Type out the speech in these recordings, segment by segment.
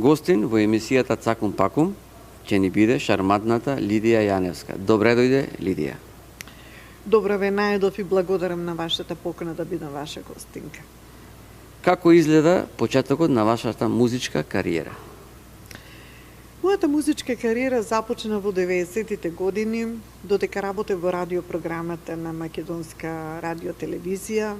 Гостин во емисијата Цакум Пакум ќе ни биде шармантната Лидија Јаневска. Добре дојде, Лидија. Добро ве најдов и благодарам на вашата покана да бидам ваша гостинка. Како изгледа почетокот на вашата музичка кариера? Мојата музичка кариера започна во 90-тите години, додека работев во радиопрограмата на Македонска радиотелевизија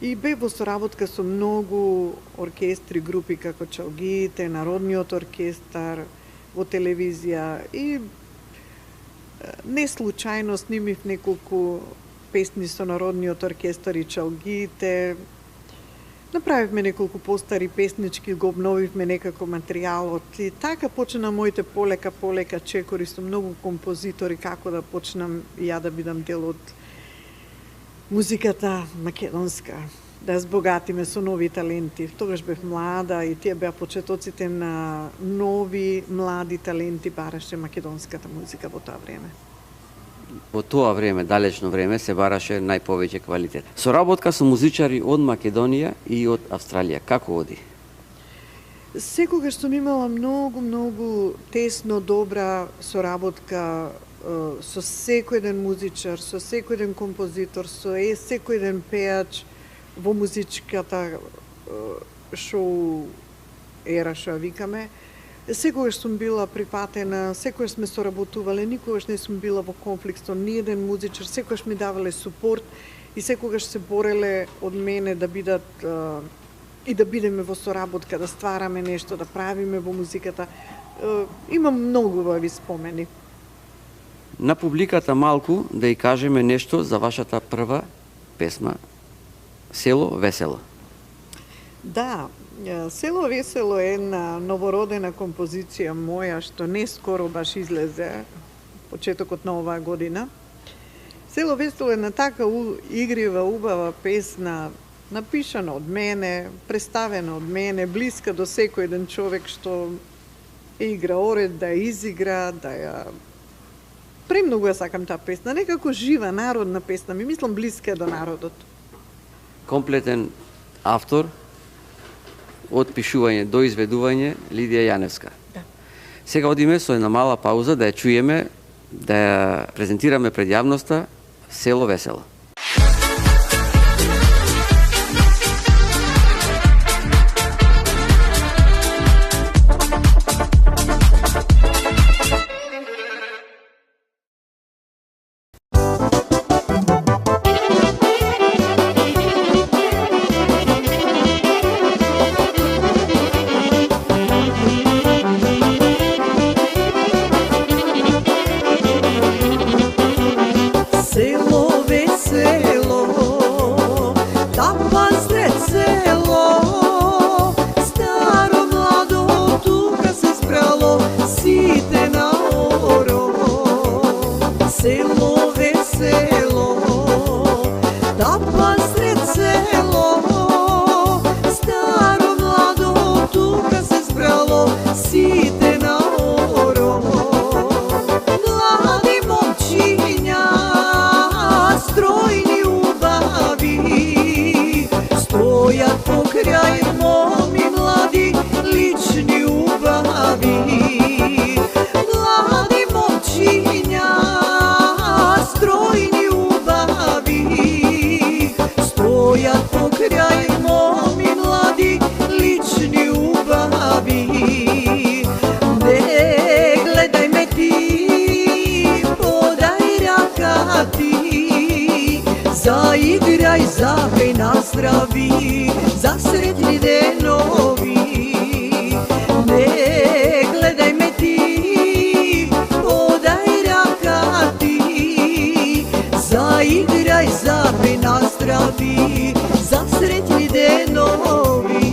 и бев во соработка со многу оркестри, групи како Чалгиите, Народниот оркестар во телевизија и не случајно снимив неколку песни со Народниот оркестар и Чалгиите. Направивме неколку постари песнички, го обновивме некако материјалот и така почна моите полека чекори со многу композитори како да почнам и ја да бидам дел од музиката македонска, да збогатиме со нови таленти. Тогаш бев млада и тие беа почетоците на нови, млади таленти бараше македонската музика во тоа време. Во тоа време, далечно време, се бараше најповеќе квалитет. Соработка со музичари од Македонија и од Австралија, како оди? Секогаш сум имала многу тесно, добра соработка со секој еден музичар, со секој еден композитор, со секој еден пеач во музичката шоу ера, што викаме. Секогаш сум била припатена, секогаш сме соработувале, никогаш не сум била во конфликт со ниеден музичар, секогаш ми давале супорт и секогаш се бореле од мене да бидат и да бидеме во соработка, да ствараме нешто, да правиме во музиката. Имам многу убави спомени. На публиката малку да ја кажеме нешто за вашата прва песма Село Весело. Да, Село Весело е една новородена композиција моја што не скоро баш излезе, почетокот на оваа година. Село Весело е една така игрива, убава песна, напишана од мене, представена од мене, блиска до секој еден човек што игра оред, да ја изигра, да ја... Премногу ја сакам таа песна, некако жива, народна песна, ми мислам блиска до народот. Комплетен автор, од пишување до изведување, Лидија Јаневска. Да. Сега одиме со една мала пауза да ја чуеме, да ја презентираме пред јавноста Село Весело. Заиграј, запеј, наздрави, за сретни денови. Не гледај ме ти, подај рака ти. Заиграј, запеј, наздрави, за сретни денови.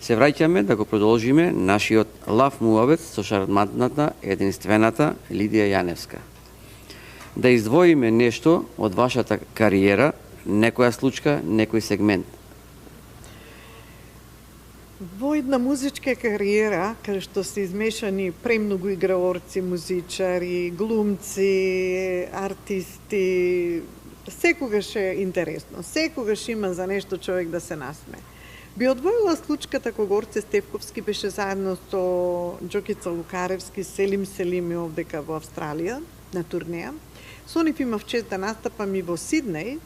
Се враќаме да го продолжиме нашиот лав муавет со шармантната, единствената Лидија Јаневска. Да издвоиме нешто од вашата кариера, некоја случка, некој сегмент. Во една музичка кариера, каде што се измешани премногу играорци, музичари, глумци, артисти, секогаш е интересно, секогаш има за нешто човек да се насме. Би одвоила случката кога Орце Стефковски беше заедно со Џокица Лукаревски, Селим Селими овдека во Австралија на турнеја. Со нив имав чест да настапам и во Сиднеј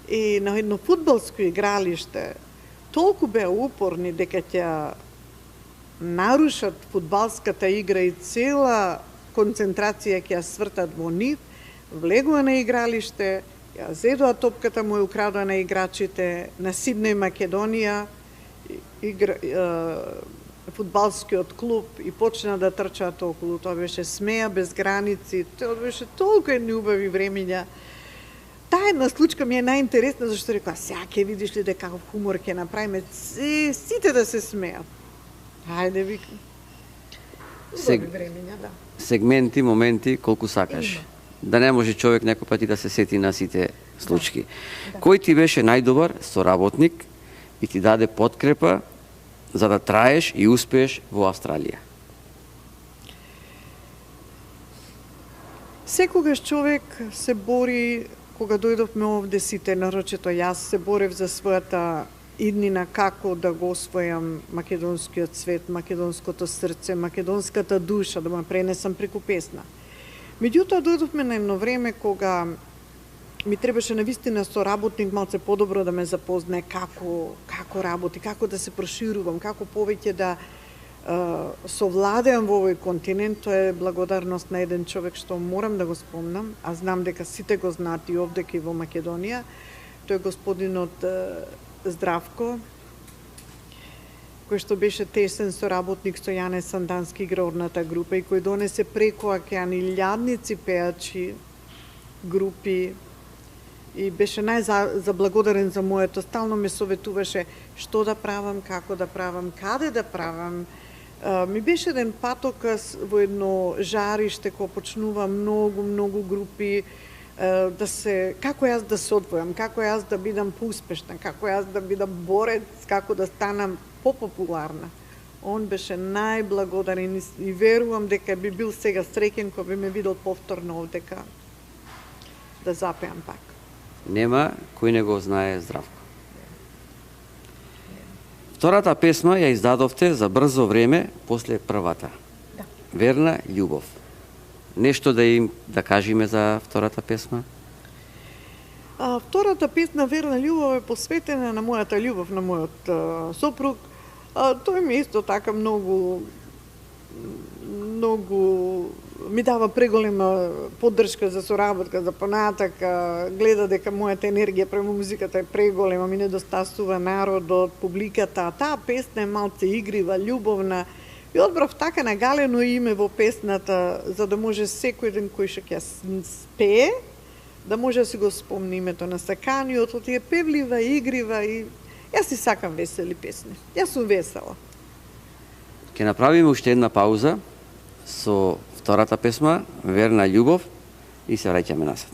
и на едно фудбалско игралиште толку беа упорни дека ќе нарушат фудбалската игра и цела концентрација ќе ја свртат во нив, влегува на игралиште, ја зедоа топката, му ја украдоа на играчите на Сиднеј, Македонија, фудбалскиот клуб и почна да трчаат околу. Тоа беше смеа без граници, тоа беше толку едни убави времиња. Таа една случка ми е најинтересна, зашто рекоа, сега ќе видиш ли дека каков хумор ќе направиме, сите да се смеат. Хајде, викам. Убави времиња, да. Сегменти, моменти, колку сакаш. Да не може човек некој пати да се сети на сите случки. Да. Кој ти беше најдобар соработник и ти даде подкрепа за да траеш и успееш во Австралија? Секогаш човек се бори, кога дојдовме овде сите, нарочито јас се борев за својата иднина, како да го освојам македонскиот свет, македонското срце, македонската душа, да ма пренесам преку песна. Меѓутоа, дојдовме на едно време кога ми требаше навистина соработник малце подобро да ме запознае како работи, како да се проширувам, како повеќе да совладеам во овој континент. Тоа е благодарност на еден човек што морам да го спомнам, а знам дека сите го знаат и овдека и во Македонија. Тој е господинот Здравко, кој што беше тесен соработник со Јане Сандански, играорната група, и кој донесе преку океан илјадници пеачи, групи, и беше најзаблагодарен за моето. Стално ме советуваше што да правам, како да правам, каде да правам. Ми беше еден патокас во едно жариште кога почнува многу групи, како јас да се одвојам, како јас да бидам поуспешна, како јас да бидам борец, како да станам попопуларна. Он беше најблагодарен и верувам дека би бил сега среќен кога би ме видел повторно овдека да запеам пак. Нема кој не го знае Здравко. Втората песма ја издадовте за брзо време после првата. Да. Верна љубов. Нешто да кажеме за втората песма? Втората песна Верна љубов е посветена на мојата љубов на мојот сопруг. Тој ми исто така многу ми дава преголема поддршка за соработка, за понатак, гледа дека мојата енергија према музиката е преголема, ми недостасува народот, публиката. Таа песна е малце игрива, љубовна, и одбрав така нагалено име во песната, за да може секој ден кој што ќе спее, да може да си го спомни името на саканиот, оти е певлива, игрива, и јас си сакам весели песни. Јас сум весела. Ќе направиме уште една пауза со втората песма Верна љубов и се враќаме назад.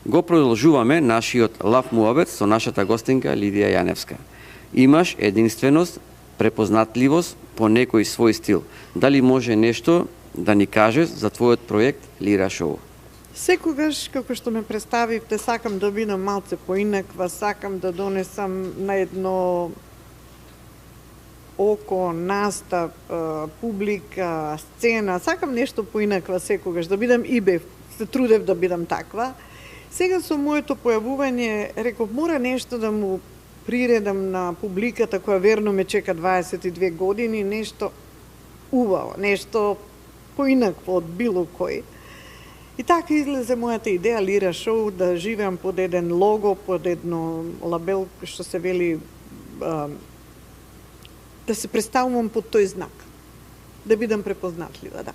Го продолжуваме нашиот лав муабет со нашата гостинка Лидија Јаневска. Имаш единственост, препознатливост по некој свој стил. Дали може нешто да ни кажеш за твојот проект Лира Шоу? Секогаш, како што ме представивте, сакам да бидам малце поинаква, сакам да донесам на едно око, настап, публика, сцена, сакам нешто поинаква секогаш, да бидам и бев, се трудев да бидам таква. Сега со моето појавување, реков, мора нешто да му приредам на публиката која верно ме чека 22 години, нешто убаво, нешто поинакво од било кој. И така излезе мојата идеја Лира Шоу, да живеам под еден лого, под едно лабел, што се вели, да се представувам под тој знак. Да бидам препознатлива, да.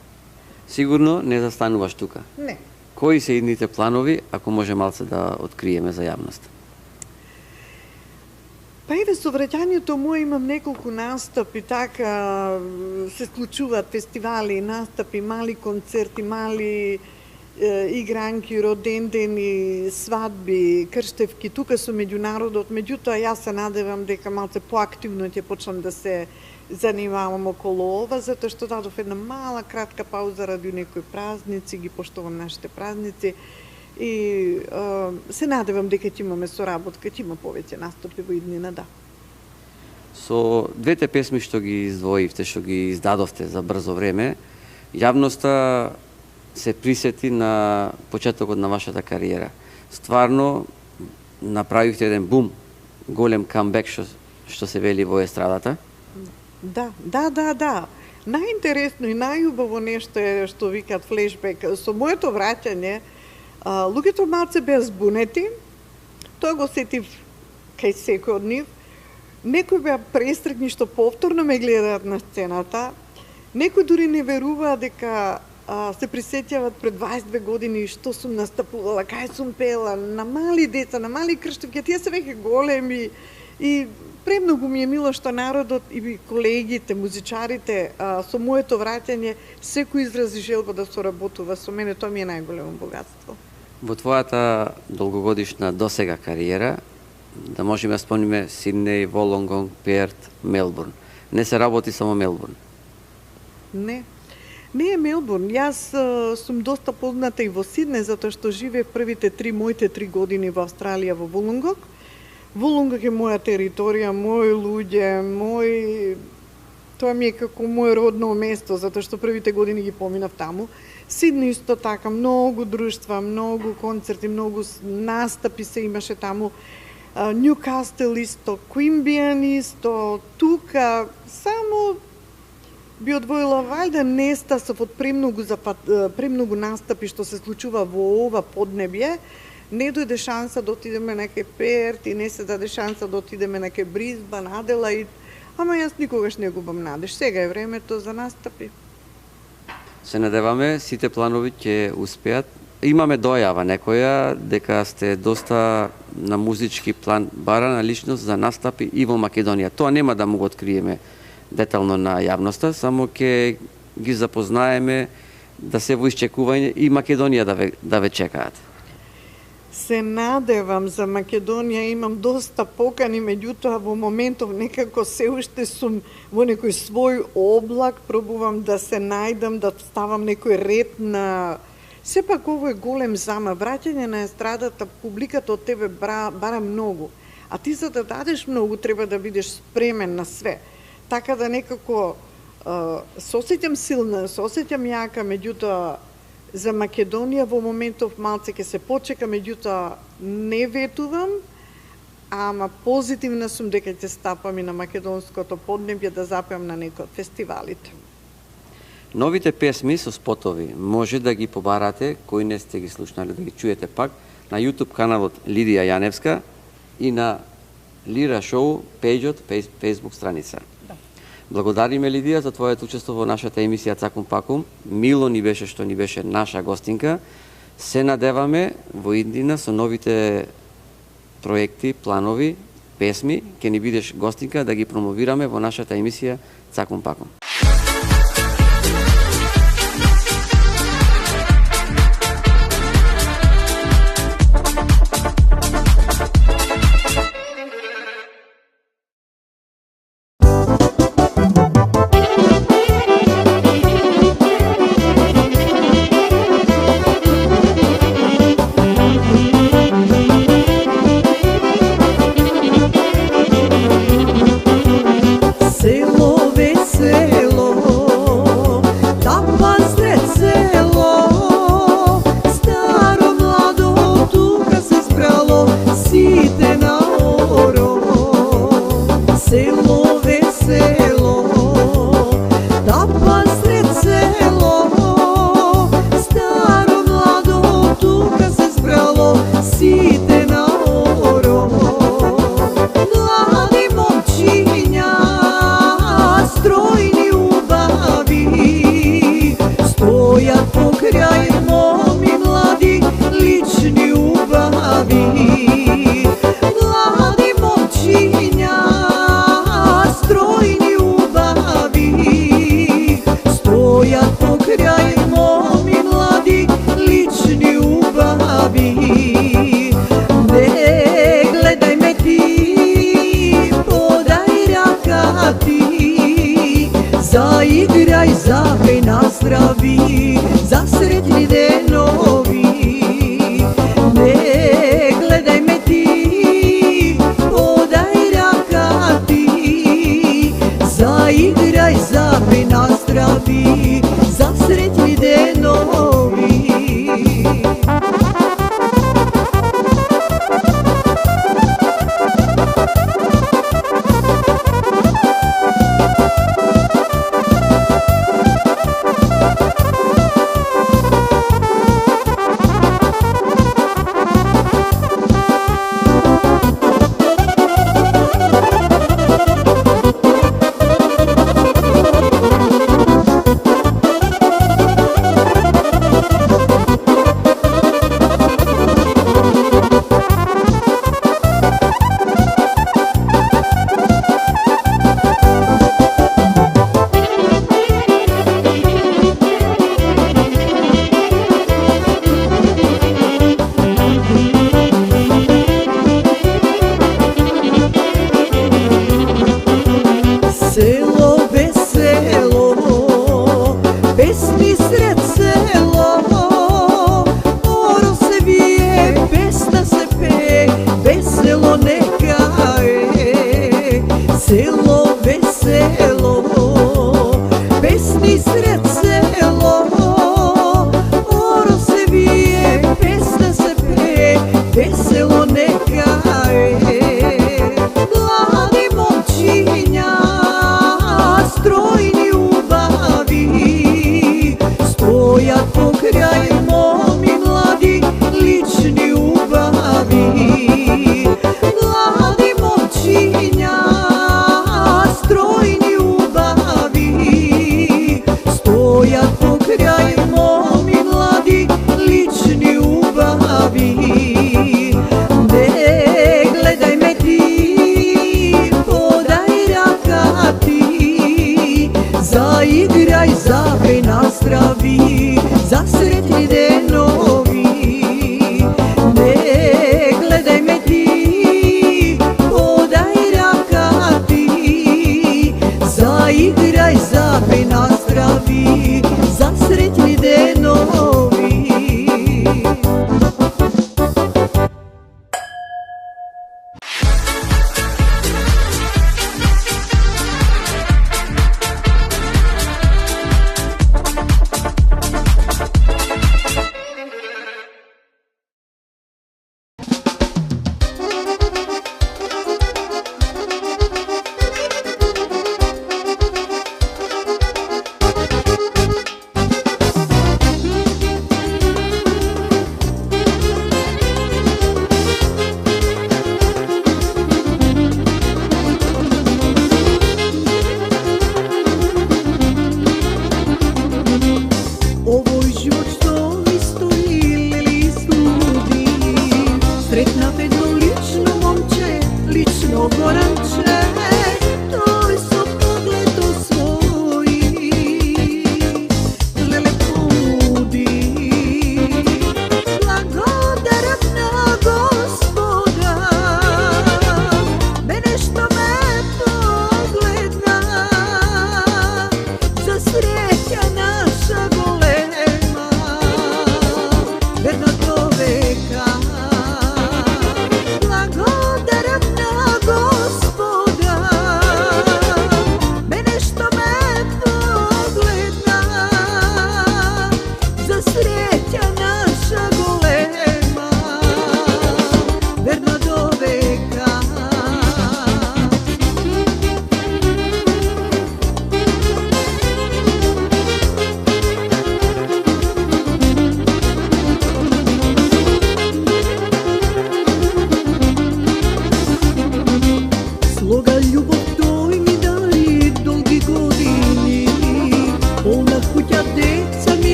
Сигурно не застануваш тука. Не. Кои се идните планови, ако може малце да откриеме за јавност? Па еве, со враќањето мое имам неколку настапи, така се склучуваат фестивали, настапи, мали концерти, мали игранки, родендени, свадби, крштевки, тука со меѓународот. Меѓутоа, јас се надевам дека малце поактивно ќе почнам да се занимавам околу ова, затоа што дадов една мала, кратка пауза ради некои празници, ги поштувам нашите празници и се надевам дека ќе имаме соработка, ќе има повеќе настапи во иднина, да. Со двете песми што ги издвоивте, што ги издадовте за брзо време, јавноста се присети на почетокот на вашата кариера. Стварно направивте еден бум, голем камбек што се вели во естрадата. Да. Најинтересно и најубаво нешто е што викаат флешбек. Со моето враќање, луѓето малце беа збунети, тоа го сетив кај секој од нив. Некои беа престрегни што повторно ме гледаат на сцената, некои дури не веруваат дека се присеќават пред 22 години што сум настапувала, кај сум пела, на мали деца, на мали крштевки, тие се веќе големи и премногу ми е мило што народот и колегите, музичарите со моето враќање секој изрази желба да соработува со мене, тоа ми е најголемо богатство. Во твојата долгогодишна досега кариера, да можеме да спомниме Сиднеј, Волонгонг, Перт, Мелбурн. Не се работи само Мелбурн. Не е Мелбурн. Јас сум доста позната и во Сиднеј, затоа што живеев моите 3 години во Австралија, во Волонгонг. Волонгонг е моја територија, мои луѓе, тоа ми е како мој родно место, затоа што првите години ги поминав таму. Сиднеј исто така, многу друштва, многу концерти, многу настапи се имаше таму. Нјукастел исто, Куинбијан исто, тука, само би одвоила вајда Нестасов од премногу настапи што се случува во ова поднебје. Не дојде шанса да отидеме на кај Перт и не се даде шанса да отидеме на кај Бризбан, Аделаид, ама јас никогаш не губам надеж. Сега е времето за настапи. Се надеваме, сите планови ќе успеат. Имаме дојава некоја дека сте доста на музички план барана личност за настапи и во Македонија. Тоа нема да му го откриеме детално на јавноста, само ќе ги запознаеме да се во исчекување и Македонија да ве чекаат. Се надевам за Македонија, имам доста покани, меѓутоа во моментов некако се уште сум во некој свој облак, пробувам да се најдам, да ставам некој ред на... Сепак ово е голем замав, враќање на естрадата, публиката од тебе бара многу, а ти за да дадеш многу треба да бидеш спремен на све. Така да некако се осеќам силна, се осеќам јака, меѓутоа за Македонија во моментов малце ќе се почека, меѓутоа не ветувам, ама позитивна сум дека ќе стапам и на македонското поднебје да запеам на некој од фестивалите. Новите песми со спотови може да ги побарате, кои не сте ги слушнали, да ги чуете пак на YouTube каналот Лидија Јаневска и на Лира Шоу пејџот, Facebook страница. Благодариме, Лидија, за твоето учество во нашата емисија Цакум Пакум. Мило ни беше што ни беше наша гостинка. Се надеваме во иднина со новите проекти, планови, песми, ќе ни бидеш гостинка да ги промовираме во нашата емисија Цакум Пакум. za sretni denovi. Ne gledaj me ti, podaj rakati, zaigraj, zapej, nazdravi, za sretni denovi.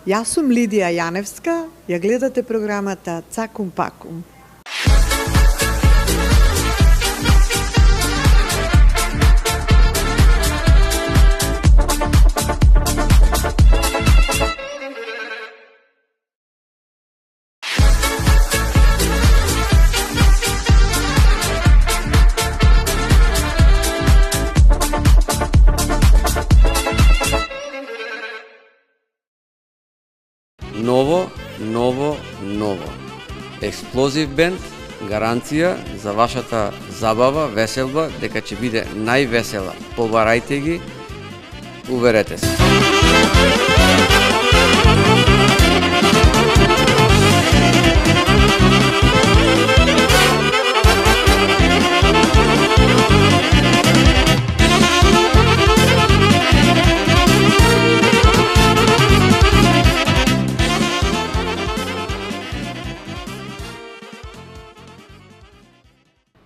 Јас сум Лидија Јаневска, ја гледате програмата Цакум Пакум. Ново. Експлозив бенд, гаранција за вашата забава, веселба, дека ќе биде највесела. Побарајте ги, уверете се.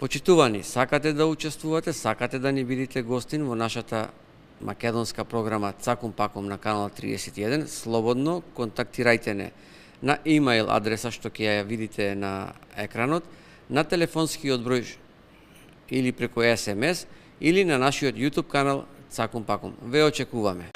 Почитувани, сакате да учествувате, сакате да ни бидете гостин во нашата македонска програма Цакум Пакум на канал 31, слободно контактирајте не на имејл адреса што ќе ја видите на екранот, на телефонскиот број или преку SMS или на нашиот YouTube канал Цакум Пакум. Ве очекуваме.